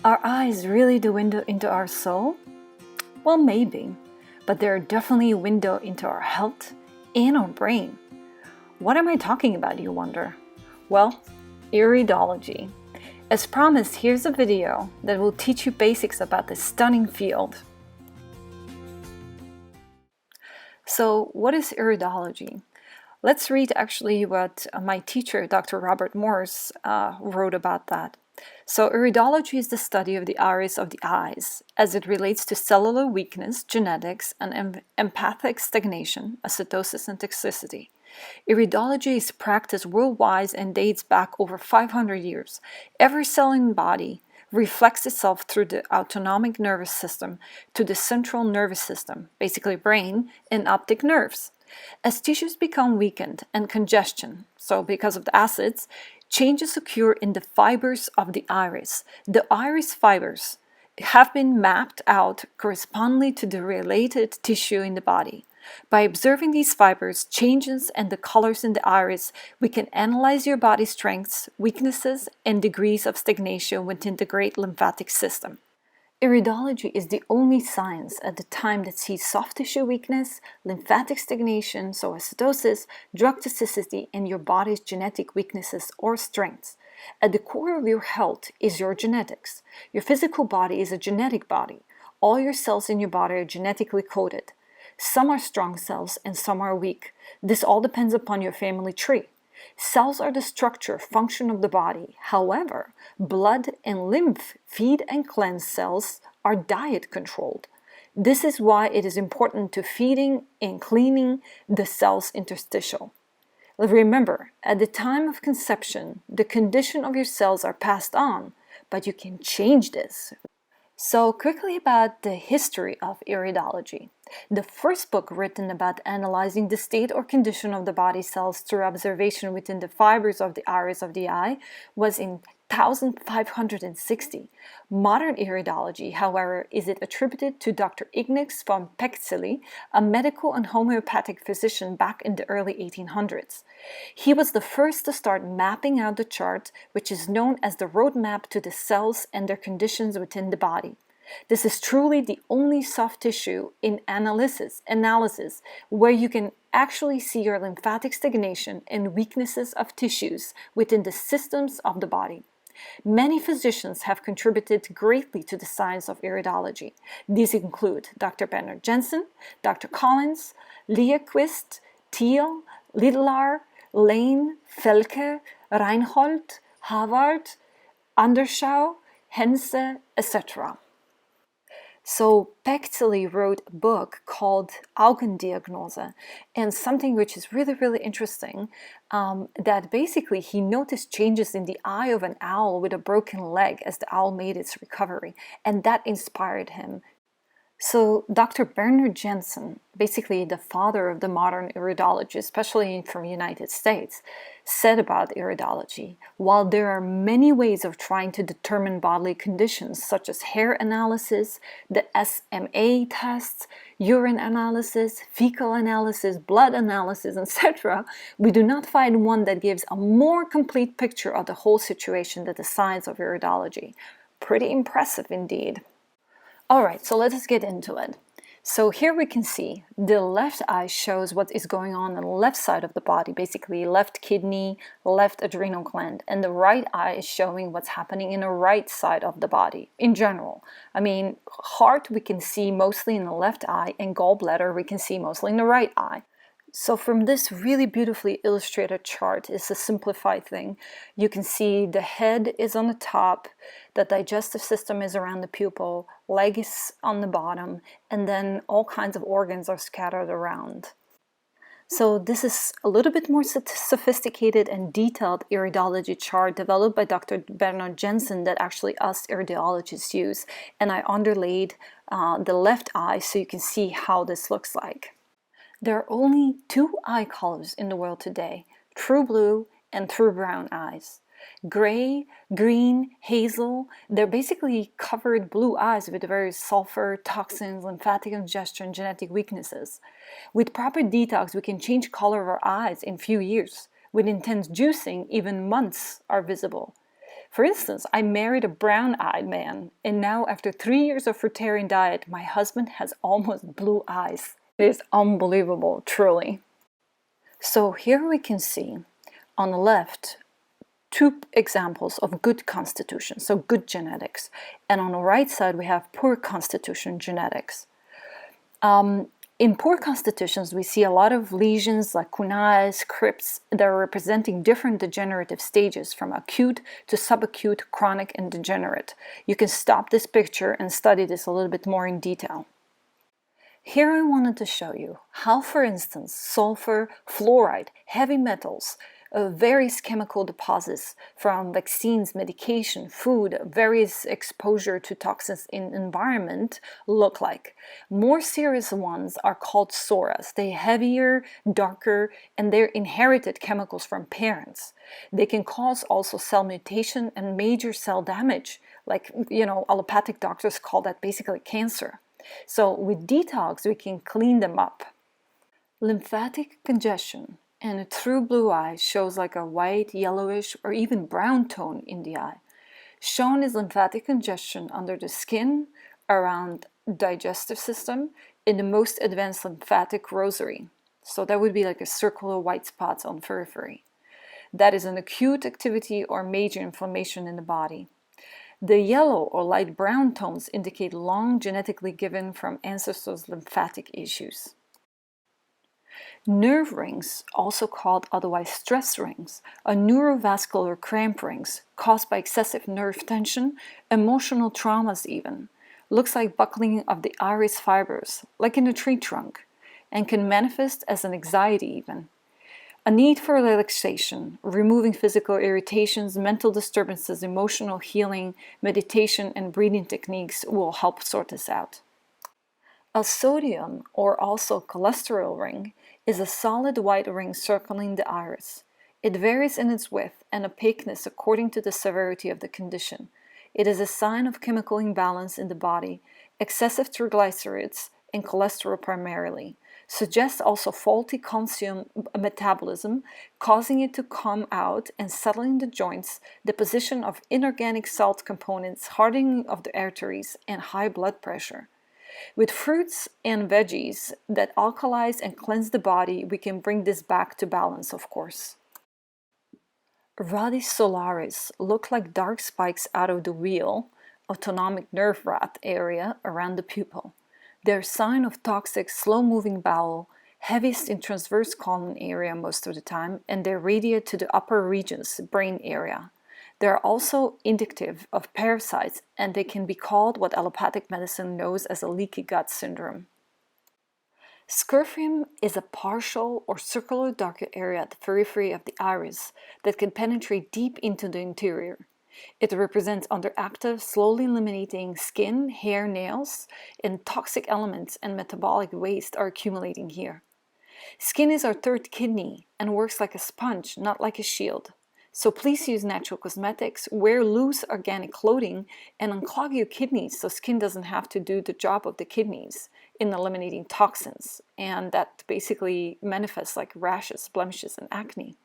Are eyes really the window into our soul? Well, maybe, but they're definitely a window into our health and our brain. What am I talking about, you wonder? Well, iridology. As promised, here's a video that will teach you basics about this stunning field. So, what is iridology? Let's read actually what my teacher, Dr. Robert Morse, wrote about that. So, iridology is the study of the iris of the eyes as it relates to cellular weakness, genetics, and empathic stagnation, acidosis, and toxicity. Iridology is practiced worldwide and dates back over 500 years. Every cell in the body reflects itself through the autonomic nervous system to the central nervous system, basically brain, and optic nerves. As tissues become weakened and congestion, so because of the acids, changes occur in the fibers of the iris. The iris fibers have been mapped out correspondingly to the related tissue in the body. By observing these fibers, changes, and the colors in the iris, we can analyze your body's strengths, weaknesses, and degrees of stagnation within the great lymphatic system. Iridology is the only science at the time that sees soft tissue weakness, lymphatic stagnation, so acidosis, drug toxicity, and your body's genetic weaknesses or strengths. At the core of your health is your genetics. Your physical body is a genetic body. All your cells in your body are genetically coded. Some are strong cells and some are weak. This all depends upon your family tree. Cells are the structure, function of the body. However, blood and lymph feed and cleanse cells are diet controlled. This is why it is important to feeding and cleaning the cell's interstitial. Remember, at the time of conception, the condition of your cells are passed on, but you can change this. So quickly about the history of iridology. The first book written about analyzing the state or condition of the body cells through observation within the fibers of the iris of the eye was in 1560. Modern iridology, however, is attributed to Dr. Ignaz von Pectzli, a medical and homeopathic physician back in the early 1800s. He was the first to start mapping out the chart, which is known as the roadmap to the cells and their conditions within the body. This is truly the only soft tissue in analysis where you can actually see your lymphatic stagnation and weaknesses of tissues within the systems of the body. Many physicians have contributed greatly to the science of iridology. These include Dr. Bernard Jensen, Dr. Collins, Liaquist, Thiel, Lidlar, Lane, Felke, Reinhold, Havard, Anderschau, Hense, etc. So Pectzli wrote a book called Augendiagnose, and something which is really interesting, that basically he noticed changes in the eye of an owl with a broken leg as the owl made its recovery, and that inspired him. So Dr. Bernard Jensen, basically the father of the modern iridology, especially from the United States, said about iridology, while there are many ways of trying to determine bodily conditions such as hair analysis, the SMA tests, urine analysis, fecal analysis, blood analysis, etc., we do not find one that gives a more complete picture of the whole situation than the science of iridology. Pretty impressive indeed. Alright, so let us get into it. So here we can see the left eye shows what is going on the left side of the body, basically left kidney, left adrenal gland, and the right eye is showing what's happening in the right side of the body in general. I mean, heart we can see mostly in the left eye, and gallbladder we can see mostly in the right eye. So from this really beautifully illustrated chart, it's a simplified thing. You can see the head is on the top, the digestive system is around the pupil, leg is on the bottom, and then all kinds of organs are scattered around. So this is a little bit more sophisticated and detailed iridology chart developed by Dr. Bernard Jensen that actually us iridologists use. And I underlaid the left eye so you can see how this looks like. There are only two eye colors in the world today, true blue and true brown eyes. Gray, green, hazel, they're basically covered blue eyes with various sulfur, toxins, lymphatic congestion, genetic weaknesses. With proper detox, we can change color of our eyes in few years. With intense juicing, even months are visible. For instance, I married a brown-eyed man, and now after 3 years of fruitarian diet, my husband has almost blue eyes. It is unbelievable, truly. So here we can see on the left two examples of good constitution, so good genetics, and on the right side we have poor constitution genetics. In poor constitutions, we see a lot of lesions like kunais, crypts that are representing different degenerative stages from acute to subacute, chronic, and degenerate. You can stop this picture and study this a little bit more in detail. Here I wanted to show you how, for instance, sulfur, fluoride, heavy metals, various chemical deposits from vaccines, medication, food, various exposure to toxins in environment look like. More serious ones are called SORAs. They're heavier, darker, and they're inherited chemicals from parents. They can cause also cell mutation and major cell damage. Like, allopathic doctors call that basically cancer. So with detox, we can clean them up. Lymphatic congestion and a true blue eye shows like a white, yellowish, or even brown tone in the eye. Shown is lymphatic congestion under the skin, around digestive system, in the most advanced lymphatic rosary. So that would be like a circular white spots on periphery. That is an acute activity or major inflammation in the body. The yellow or light brown tones indicate long genetically given from ancestors' lymphatic issues. Nerve rings, also called otherwise stress rings, are neurovascular cramp rings caused by excessive nerve tension, emotional traumas even. Looks like buckling of the iris fibers, like in a tree trunk, and can manifest as an anxiety even. A need for relaxation, removing physical irritations, mental disturbances, emotional healing, meditation, and breathing techniques will help sort this out. A sodium, or also cholesterol ring, is a solid white ring circling the iris. It varies in its width and opaqueness according to the severity of the condition. It is a sign of chemical imbalance in the body, excessive triglycerides and cholesterol primarily. Suggests also faulty calcium metabolism, causing it to come out and settling the joints, deposition of inorganic salt components, hardening of the arteries, and high blood pressure. With fruits and veggies that alkalize and cleanse the body, we can bring this back to balance, of course. Radii Solaris look like dark spikes out of the wheel, autonomic nerve root area around the pupil. They're a sign of toxic, slow-moving bowel, heaviest in transverse colon area most of the time, and they radiate to the upper regions, brain area. They're also indicative of parasites, and they can be called what allopathic medicine knows as a leaky gut syndrome. Scruf is a partial or circular darker area at the periphery of the iris that can penetrate deep into the interior. It represents underactive, slowly eliminating skin, hair, nails, and toxic elements and metabolic waste are accumulating here. Skin is our third kidney and works like a sponge, not like a shield. So please use natural cosmetics, wear loose organic clothing, and unclog your kidneys so skin doesn't have to do the job of the kidneys in eliminating toxins. And that basically manifests like rashes, blemishes, and acne.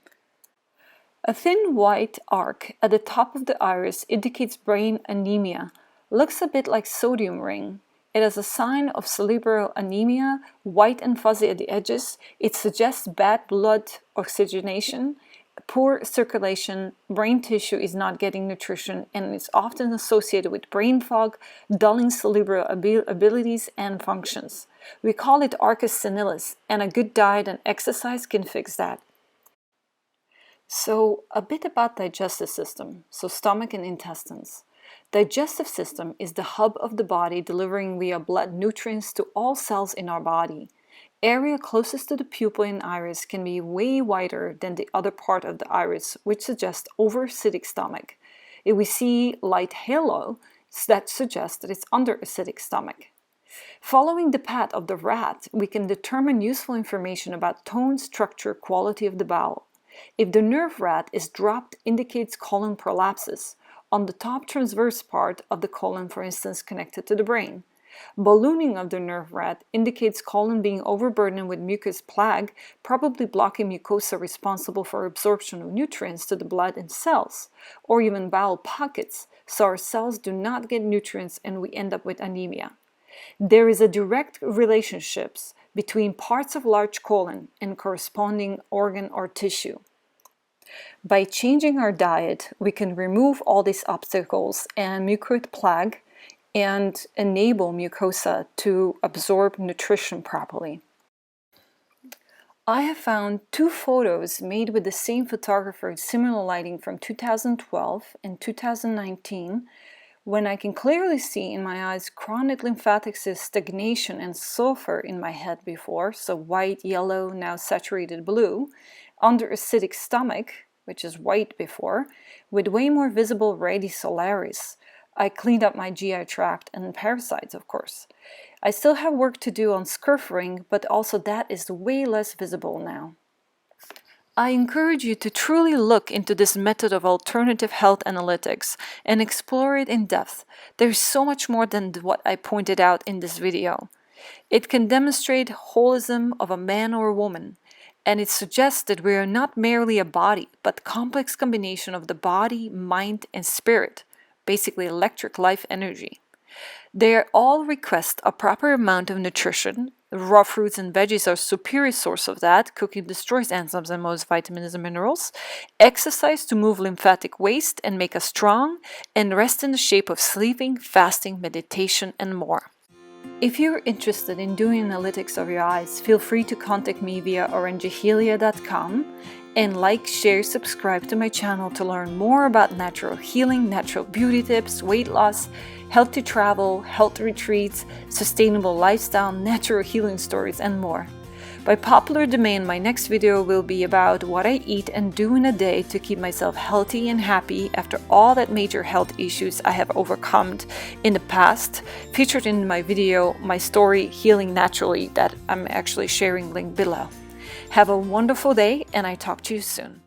A thin white arc at the top of the iris indicates brain anemia. Looks a bit like sodium ring. It is a sign of cerebral anemia, white and fuzzy at the edges. It suggests bad blood oxygenation, poor circulation, brain tissue is not getting nutrition, and it's often associated with brain fog, dulling cerebral abilities and functions. We call it Arcus Senilis, and a good diet and exercise can fix that. So a bit about digestive system, so stomach and intestines. Digestive system is the hub of the body, delivering via blood nutrients to all cells in our body. Area closest to the pupil and iris can be way wider than the other part of the iris, which suggests over-acidic stomach. If we see light halo, that suggests that it's under-acidic stomach. Following the path of the rat, we can determine useful information about tone, structure, quality of the bowel. If the nerve rat is dropped, indicates colon prolapses on the top transverse part of the colon, for instance, connected to the brain. Ballooning of the nerve rat indicates colon being overburdened with mucus plaque, probably blocking mucosa responsible for absorption of nutrients to the blood and cells, or even bowel pockets, so our cells do not get nutrients and we end up with anemia. There is a direct relationship between parts of large colon and corresponding organ or tissue. By changing our diet, we can remove all these obstacles and mucoid plaque and enable mucosa to absorb nutrition properly. I have found 2 photos made with the same photographer in similar lighting from 2012 and 2019 when I can clearly see in my eyes chronic lymphatic cyst stagnation and sulfur in my head before, so white, yellow, now saturated blue, under acidic stomach, which is white before, with way more visible Radii Solaris. I cleaned up my GI tract and parasites, of course. I still have work to do on Scruf ring, but also that is way less visible now. I encourage you to truly look into this method of alternative health analytics and explore it in depth. There's so much more than what I pointed out in this video. It can demonstrate holism of a man or a woman, and it suggests that we are not merely a body, but a complex combination of the body, mind, and spirit. Basically electric life energy. They all request a proper amount of nutrition. Raw fruits and veggies are a superior source of that. Cooking destroys enzymes and most vitamins and minerals. Exercise to move lymphatic waste and make us strong. And rest in the shape of sleeping, fasting, meditation, and more. If you're interested in doing analytics of your eyes, feel free to contact me via OrangeHealia.com. And like, share, subscribe to my channel to learn more about natural healing, natural beauty tips, weight loss, healthy travel, health retreats, sustainable lifestyle, natural healing stories, and more. By popular demand, my next video will be about what I eat and do in a day to keep myself healthy and happy after all that major health issues I have overcome in the past, featured in my video, my story, Healing Naturally, that I'm actually sharing link below. Have a wonderful day, and I talk to you soon.